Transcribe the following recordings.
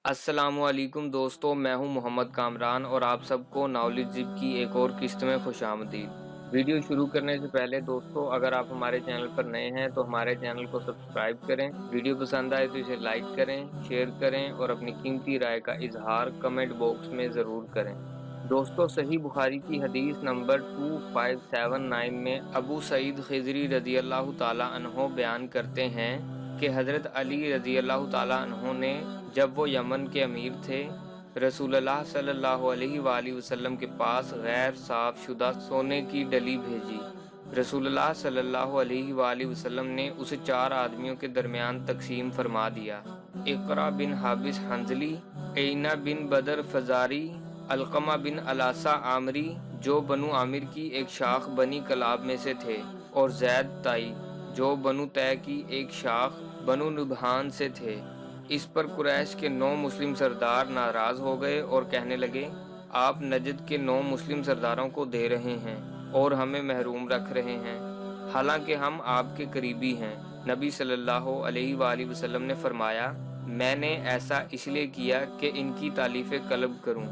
السلام علیکم دوستو، میں ہوں محمد کامران اور آپ سب کو نالج زپ کی ایک اور قسط میں خوش آمدید۔ ویڈیو شروع کرنے سے پہلے دوستو، اگر آپ ہمارے چینل پر نئے ہیں تو ہمارے چینل کو سبسکرائب کریں، ویڈیو پسند آئے تو اسے لائک کریں، شیئر کریں اور اپنی قیمتی رائے کا اظہار کمنٹ باکس میں ضرور کریں۔ دوستو، صحیح بخاری کی حدیث نمبر 2579 میں ابو سعید خضری رضی اللہ تعالیٰ عنہ بیان کرتے ہیں کہ حضرت علی رضی اللہ تعالیٰ عنہ نے جب وہ یمن کے امیر تھے، رسول اللہ صلی اللہ علیہ وآلہ وسلم کے پاس غیر صاف شدہ سونے کی ڈلی بھیجی۔ رسول اللہ صلی اللہ علیہ وآلہ وسلم نے اسے 4 آدمیوں کے درمیان تقسیم فرما دیا: اقرا بن حابس حنظلی، عینہ بن بدر فزاری، علقمہ بن علاسہ عامری جو بنو عامر کی ایک شاخ بنی کلاب میں سے تھے، اور زید طائی جو بنو طے کی ایک شاخ بنو نبہان سے تھے۔ اس پر قریش کے 9 مسلم سردار ناراض ہو گئے اور کہنے لگے، آپ نجد کے 9 مسلم سرداروں کو دے رہے ہیں اور ہمیں محروم رکھ رہے ہیں، حالانکہ ہم آپ کے قریبی ہیں۔ نبی صلی اللہ علیہ وآلہ وسلم نے فرمایا، میں نے ایسا اس لیے کیا کہ ان کی تعلیف قلب کروں۔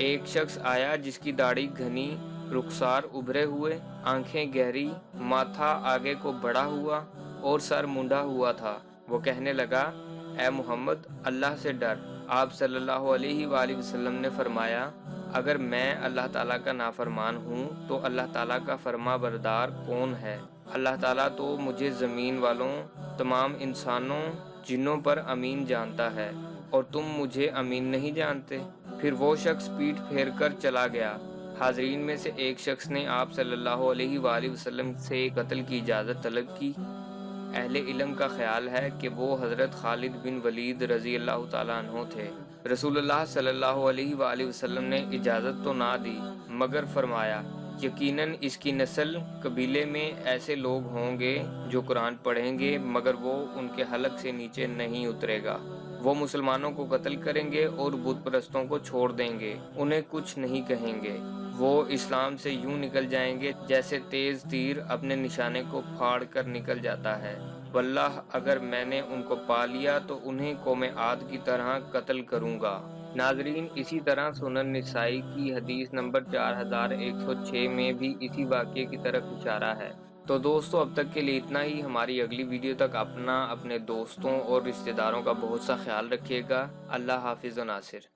ایک شخص آیا جس کی داڑھی گھنی، رخسار ابھرے ہوئے، آنکھیں گہری، ماتھا آگے کو بڑا ہوا اور سر مونڈا ہوا تھا۔ وہ کہنے لگا، اے محمد، اللہ سے ڈر۔ آپ صلی اللہ علیہ وآلہ وسلم نے فرمایا، اگر میں اللہ تعالیٰ کا نافرمان ہوں تو اللہ تعالیٰ کا فرما بردار کون ہے؟ اللہ تعالیٰ تو مجھے زمین والوں، تمام انسانوں، جنوں پر امین جانتا ہے، اور تم مجھے امین نہیں جانتے۔ پھر وہ شخص پیٹھ پھیر کر چلا گیا۔ حاضرین میں سے ایک شخص نے آپ صلی اللہ علیہ وآلہ وسلم سے قتل کی اجازت طلب کی۔ اہل علم کا خیال ہے کہ وہ حضرت خالد بن ولید رضی اللہ تعالیٰ عنہ تھے۔ رسول اللہ صلی اللہ علیہ وآلہ وسلم نے اجازت تو نہ دی، مگر فرمایا، یقیناً اس کی نسل قبیلے میں ایسے لوگ ہوں گے جو قرآن پڑھیں گے مگر وہ ان کے حلق سے نیچے نہیں اترے گا۔ وہ مسلمانوں کو قتل کریں گے اور بت پرستوں کو چھوڑ دیں گے، انہیں کچھ نہیں کہیں گے۔ وہ اسلام سے یوں نکل جائیں گے جیسے تیز تیر اپنے نشانے کو پھاڑ کر نکل جاتا ہے۔ واللہ اگر میں نے ان کو پا لیا تو انہیں قوم عاد کی طرح قتل کروں گا۔ ناظرین، اسی طرح سنن نسائی کی حدیث نمبر 4106 میں بھی اسی واقعے کی طرف اشارہ ہے۔ تو دوستو، اب تک کے لیے اتنا ہی۔ ہماری اگلی ویڈیو تک اپنے دوستوں اور رشتہ داروں کا بہت سا خیال رکھیے گا۔ اللہ حافظ و ناصر۔